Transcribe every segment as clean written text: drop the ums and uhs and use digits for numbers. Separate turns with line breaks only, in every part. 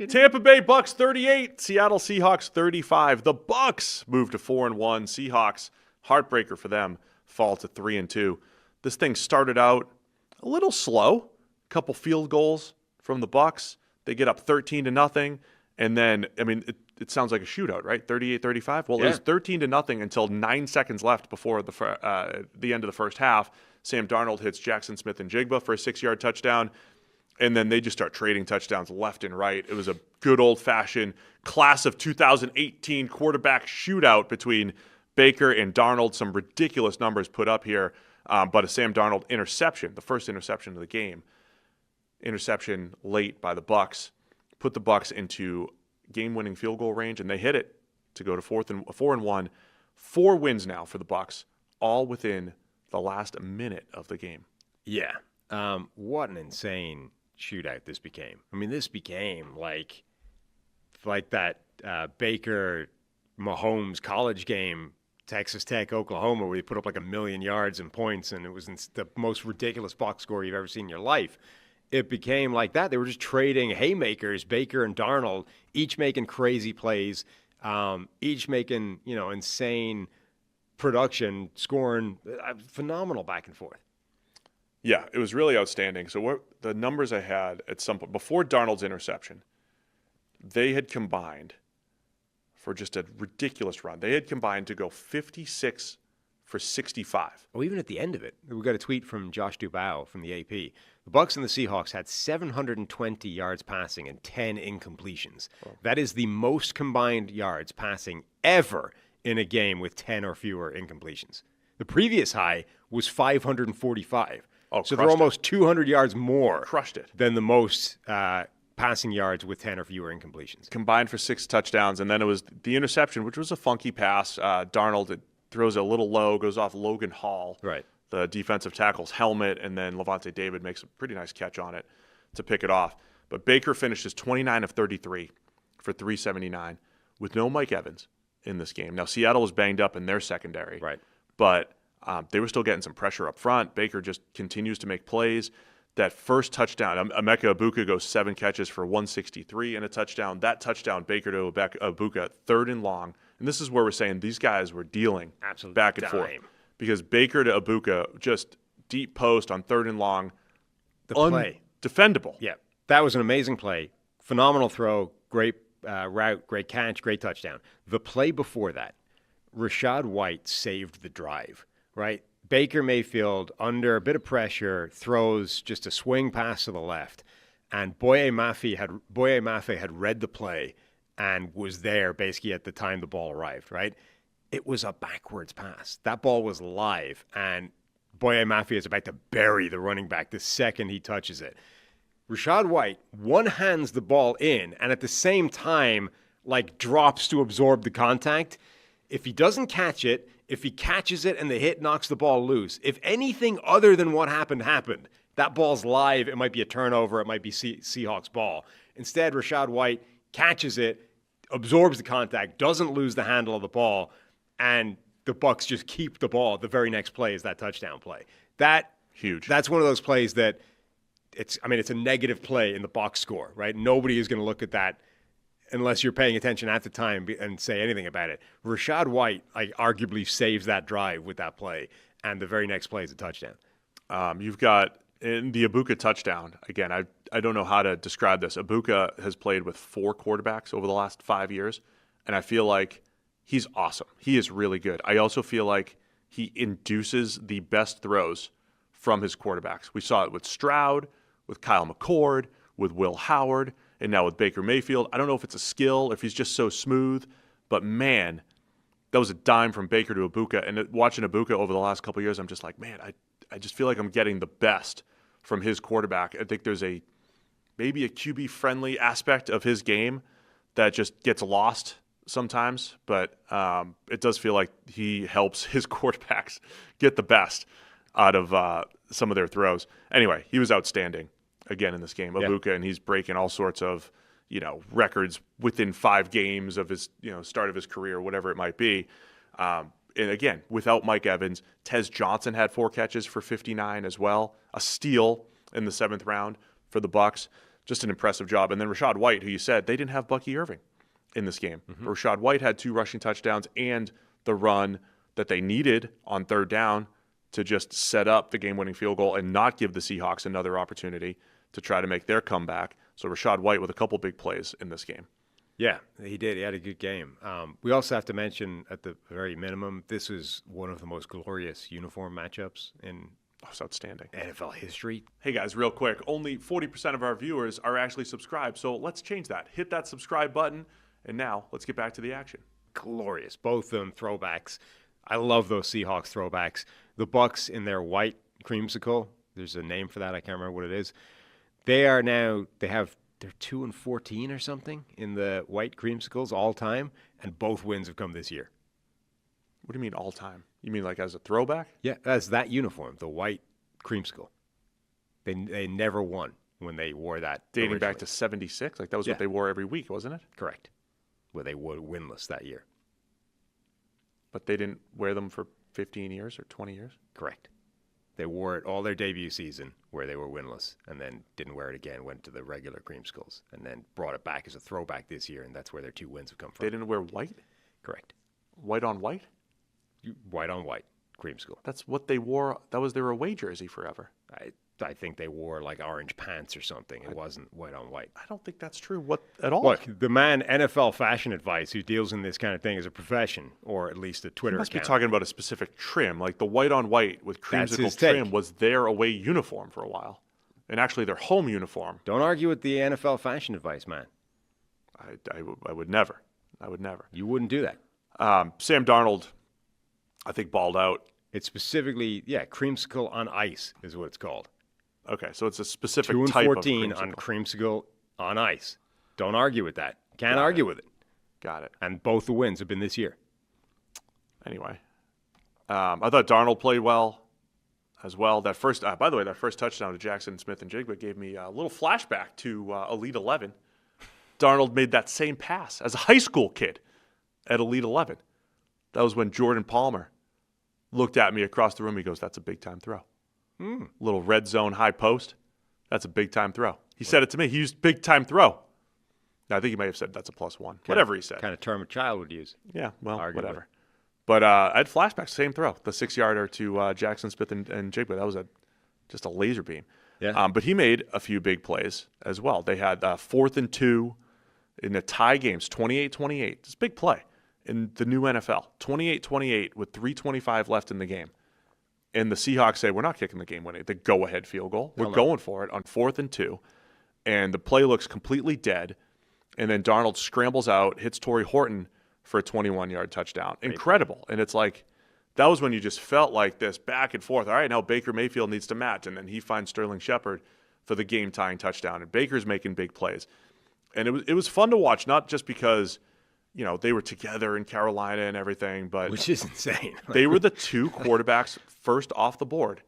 Tampa Bay Bucks 38, Seattle Seahawks 35. The Bucks move to 4-1. Seahawks, heartbreaker for them, fall to 3-2. This thing started out a little slow. A couple field goals from the Bucks. They get up 13-0, and then it sounds like a shootout, right? 38-35. Well, It was 13-0 until 9 seconds left before the end of the first half. Sam Darnold hits Jackson Smith and Jigba for a 6-yard touchdown. And then they just start trading touchdowns left and right. It was a good old-fashioned class of 2018 quarterback shootout between Baker and Darnold. Some ridiculous numbers put up here, but a Sam Darnold interception, the first interception of the game, interception late by the Bucks, put the Bucks into game-winning field goal range, and they hit it to go to 4-1. 4 wins now for the Bucks, all within the last minute of the game.
Yeah. What an insane shootout this became. I mean, this became like that Baker Mahomes college game, Texas Tech, Oklahoma, where he put up like 1 million yards and points, and it was the most ridiculous box score you've ever seen in your life. It became like that. They were just trading haymakers, Baker and Darnold, each making crazy plays, each making, insane production, scoring, phenomenal back and forth.
Yeah, it was really outstanding. So the numbers I had at some point, before Darnold's interception, they had combined for just a ridiculous run. They had combined to go 56 for 65.
Well, even at the end of it, we got a tweet from Josh Dubow from the AP. The Bucks and the Seahawks had 720 yards passing and 10 incompletions. Oh. That is the most combined yards passing ever in a game with 10 or fewer incompletions. The previous high was 545. So they're almost 200 yards more than the most passing yards with 10 or fewer incompletions.
Combined for 6 touchdowns, and then it was the interception, which was a funky pass. Darnold throws it a little low, goes off Logan Hall,
right,
the defensive tackle's helmet, and then Levante David makes a pretty nice catch on it to pick it off. But Baker finishes 29 of 33 for 379 with no Mike Evans in this game. Now, Seattle was banged up in their secondary,
right,
but they were still getting some pressure up front. Baker just continues to make plays. That first touchdown, Emeka Egbuka goes 7 catches for 163 and a touchdown. That touchdown, Baker to Egbuka, 3rd and long. And this is where we're saying these guys were dealing back and forth. Because Baker to Egbuka, just deep post on 3rd and long,
the play.
Defendable.
Yeah, that was an amazing play. Phenomenal throw, great route, great catch, great touchdown. The play before that, Rachaad White saved the drive. Right? Baker Mayfield, under a bit of pressure, throws just a swing pass to the left, and Boye Mafe had read the play and was there basically at the time the ball arrived, right? It was a backwards pass. That ball was live, and Boye Mafe is about to bury the running back the second he touches it. Rachaad White one-hands the ball in, and at the same time, drops to absorb the contact. If he doesn't catch it, if he catches it and the hit knocks the ball loose, if anything other than what happened, that ball's live, it might be a turnover, it might be Seahawks ball. Instead, Rachaad White catches it, absorbs the contact, doesn't lose the handle of the ball, and the Bucks just keep the ball. The very next play is that touchdown play.
Huge.
That's one of those plays that it's a negative play in the box score, right? Nobody is going to look at that unless you're paying attention at the time and say anything about it. Rachaad White arguably saves that drive with that play, and the very next play is a touchdown.
You've got in the Egbuka touchdown, again, I don't know how to describe this. Egbuka has played with 4 quarterbacks over the last 5 years, and I feel like he's awesome. He is really good. I also feel like he induces the best throws from his quarterbacks. We saw it with Stroud, with Kyle McCord, with Will Howard, and now with Baker Mayfield. I don't know if it's a skill, if he's just so smooth, but man, that was a dime from Baker to Egbuka. And watching Egbuka over the last couple of years, I'm just like, man, I just feel like I'm getting the best from his quarterback. I think there's maybe a QB-friendly aspect of his game that just gets lost sometimes, but it does feel like he helps his quarterbacks get the best out of some of their throws. Anyway, he was outstanding again in this game, Egbuka, and he's breaking all sorts of records within 5 games of his start of his career, whatever it might be. And again, without Mike Evans, Tez Johnson had 4 catches for 59 as well, a steal in the 7th round for the Bucks. just an impressive job. And then Rachaad White, who you said, they didn't have Bucky Irving in this game. Rachaad White had 2 rushing touchdowns and the run that they needed on third down to just set up the game-winning field goal and not give the Seahawks another opportunity to try to make their comeback. So Rachaad White with a couple big plays in this game.
Yeah, he did. He had a good game. We also have to mention, at the very minimum, this is one of the most glorious uniform matchups in
It's outstanding.
NFL history.
Hey guys, real quick, only 40% of our viewers are actually subscribed, so let's change that. Hit that subscribe button, and now let's get back to the action.
Glorious. Both of them throwbacks. I love those Seahawks throwbacks. The Bucs in their white creamsicle. There's a name for that. I can't remember what it is. They're 2-14 or something in the white creamsicles all time, and both wins have come this year.
What do you mean all time? You mean like as a throwback?
Yeah, that's that uniform, the white creamsicle. They never won when they wore that.
Dating back
originally.
to 76? Like that was what they wore every week, wasn't it?
Correct. Where they were winless that year.
But they didn't wear them for 15 years or 20 years?
Correct. They wore it all their debut season where they were winless, and then didn't wear it again, went to the regular creamsicles, and then brought it back as a throwback this year, and that's where their 2 wins have come from.
They didn't wear white?
Correct.
White on white?
White on white creamsicle.
That's what they wore. That was their away jersey forever.
I think they wore like orange pants or something. It wasn't white on white.
I don't think that's true at all.
Look, the man NFL fashion advice who deals in this kind of thing is a profession, or at least a Twitter
You must
account.
be talking about a specific trim. Like the white on white with
That's his
creamsicle
take.
trim was their away uniform for a while. And actually their home uniform.
Don't argue with the NFL fashion advice, man.
I would never. I would never.
You wouldn't do that.
Sam Darnold, I think, balled out.
It's specifically, creamsicle on ice is what it's called.
Okay, so it's a specific
2 and
type
14
of
on
creamsicle.
creamsicle on ice. Don't argue with that. Can't argue with it.
Got it.
And both the wins have been this year.
Anyway, I thought Darnold played well as well. That first, by the way, that first touchdown to Jackson Smith and Jigba gave me a little flashback to Elite 11. Darnold made that same pass as a high school kid at Elite 11. That was when Jordan Palmer looked at me across the room. He goes, "That's a big-time throw." Little red zone high post. That's a big-time throw. He said it to me. He used big-time throw. Now, I think he may have said that's a +1. Whatever he said.
Kind of term a child would use.
Yeah, well,
Arguably.
whatever. But I had flashbacks, same throw, the 6-yarder to Jackson Smith and Jigba. That was just a laser beam.
Yeah.
But he made a few big plays as well. They had 4th and 2 in the tie games, 28-28. It's a big play in the new NFL, 28-28 with 3:25 left in the game. And the Seahawks say, we're not kicking the game-winning, the go-ahead field goal. We're going for it on 4th and 2. And the play looks completely dead. And then Darnold scrambles out, hits Torrey Horton for a 21-yard touchdown. Incredible. And it's like, that was when you just felt like this back and forth. All right, now Baker Mayfield needs to match. And then he finds Sterling Shepard for the game-tying touchdown. And Baker's making big plays. And it was fun to watch, not just because, they were together in Carolina and everything, but
Which is insane.
they were the 2 quarterbacks first off the board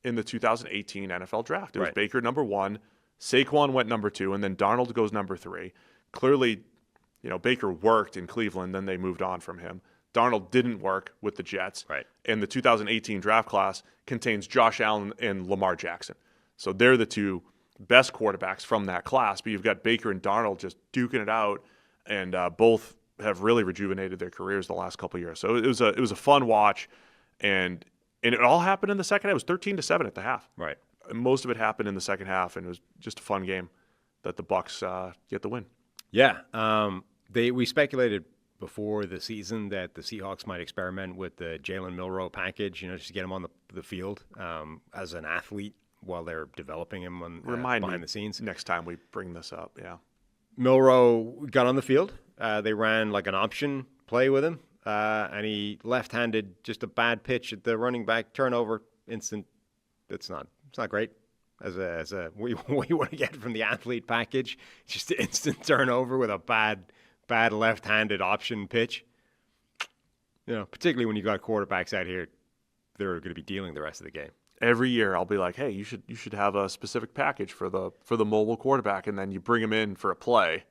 in the 2018 NFL draft. It was
Right.
Baker number 1, Saquon went number 2, and then Darnold goes number 3. Clearly, Baker worked in Cleveland, then they moved on from him. Darnold didn't work with the Jets.
Right.
And the 2018 draft class contains Josh Allen and Lamar Jackson. So they're the 2 best quarterbacks from that class, but you've got Baker and Darnold just duking it out, and both have really rejuvenated their careers the last couple of years. So it was a fun watch, and it all happened in the second half. It was 13-7 at the half.
Right.
Most of it happened in the second half, and it was just a fun game that the Bucs get the win.
Yeah. We speculated before the season that the Seahawks might experiment with the Jalen Milroe package, just to get him on the field as an athlete while they're developing him behind the scenes.
Next time we bring this up, yeah.
Milroe got on the field. They ran like an option play with him, and he left-handed just a bad pitch at the running back turnover instant. It's not great as what you want to get from the athlete package. Just an instant turnover with a bad left-handed option pitch. Particularly when you got quarterbacks out here, they're going to be dealing the rest of the game.
Every year I'll be like, hey, you should have a specific package for the mobile quarterback, and then you bring him in for a play,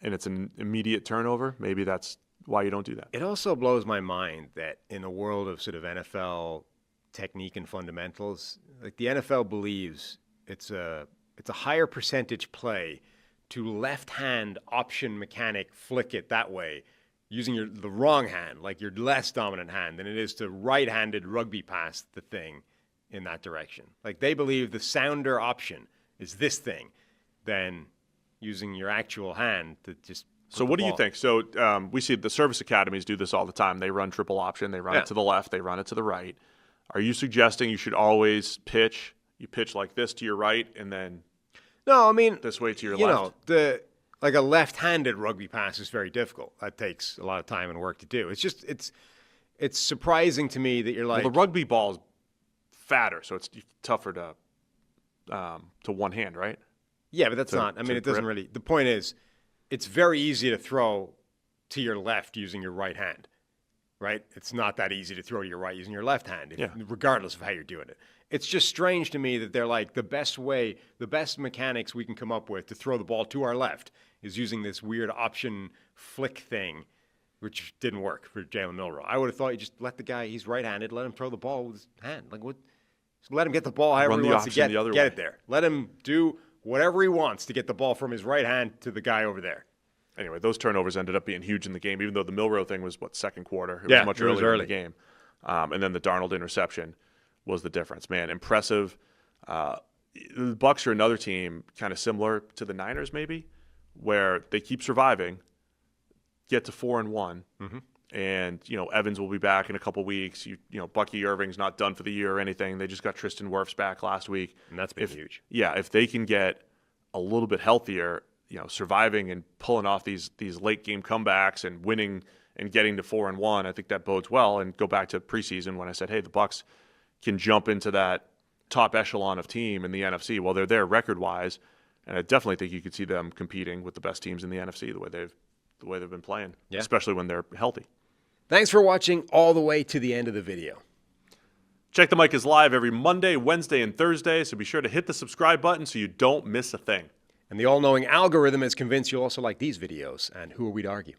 and it's an immediate turnover. Maybe that's why you don't do that.
It also blows my mind that in a world of sort of NFL technique and fundamentals, like the NFL believes it's a it's a higher percentage play to left-hand option mechanic flick it that way using the wrong hand, like your less dominant hand, than it is to right-handed rugby pass the thing in that direction. Like they believe the sounder option is this thing than using your actual hand to just.
So what do you think? So we see the service academies do this all the time. They run triple option. They run it to the left. They run it to the right. Are you suggesting you should always pitch? You pitch like this to your right and then
no, I mean
this way to your left?
Like a left-handed rugby pass is very difficult. That takes a lot of time and work to do. It's just it's surprising to me that you're like,
well, the rugby ball is fatter, so it's tougher to one hand, right?
Yeah, but that's not. I mean, it doesn't really. The point is, it's very easy to throw to your left using your right hand, right? It's not that easy to throw to your right using your left hand, regardless of how you're doing it. It's just strange to me that they're like the best mechanics we can come up with to throw the ball to our left is using this weird option flick thing, which didn't work for Jalen Milroe. I would have thought you just let the guy, he's right-handed, let him throw the ball with his hand. Like what? Just let him get the ball however he wants to get it there. Let him do whatever he wants to get the ball from his right hand to the guy over there.
Anyway, those turnovers ended up being huge in the game, even though the Milroe thing was, second quarter? It was much earlier in the game. And then the Darnold interception was the difference. Man, impressive. The Bucs are another team kind of similar to the Niners maybe, where they keep surviving, get to 4-1, and Evans will be back in a couple weeks. Bucky Irving's not done for the year or anything. They just got Tristan Wirfs back last week,
and that's been huge.
Yeah, if they can get a little bit healthier, surviving and pulling off these late game comebacks and winning and getting to 4-1, I think that bodes well. And go back to preseason when I said, hey, the Bucs can jump into that top echelon of team in the NFC. Well, they're there record-wise, and I definitely think you could see them competing with the best teams in the NFC the way they've been playing, especially when they're healthy.
Thanks for watching all the way to the end of the video.
Check the Mic is live every Monday, Wednesday, and Thursday, so be sure to hit the subscribe button so you don't miss a thing.
And the all-knowing algorithm is convinced you'll also like these videos, and who are we to argue?